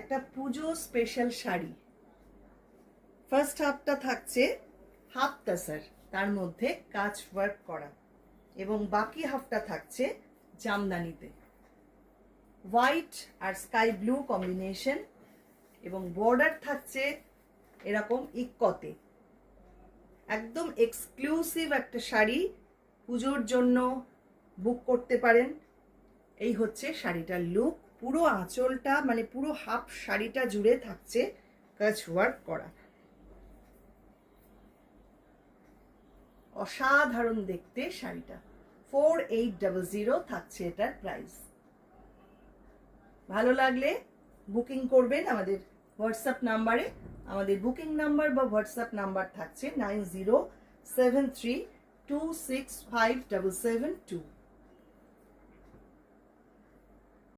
একটা পুজো special sari. First হাফটা থাকছে হাফ টাসার, তার মধ্যে কাজ ওয়ার্ক করা, এবং বাকি হাফটা থাকছে জামদানিতে, হোয়াইট আর স্কাই ব্লু কম্বিনেশন, এবং বর্ডার থাকছে এরকম ইক্কতে। একদম এক্সক্লুসিভ একটা শাড়ি, পুজোর জন্য বুক করতে পারেন। এই হচ্ছে শাড়িটার লুক। পুরো আঁচলটা মানে পুরো হাফ শাড়িটা জুড়ে থাকছে কাজ ওয়ার্ক করা। অসাধারণ দেখতে শাড়িটা। 4800 থাকছে এটার প্রাইস। ভালো লাগলে বুকিং করবেন আমাদের হোয়াটসঅ্যাপ নাম্বারে। আমাদের বুকিং নাম্বার বা হোয়াটসঅ্যাপ নাম্বার থাকছে 9073265772।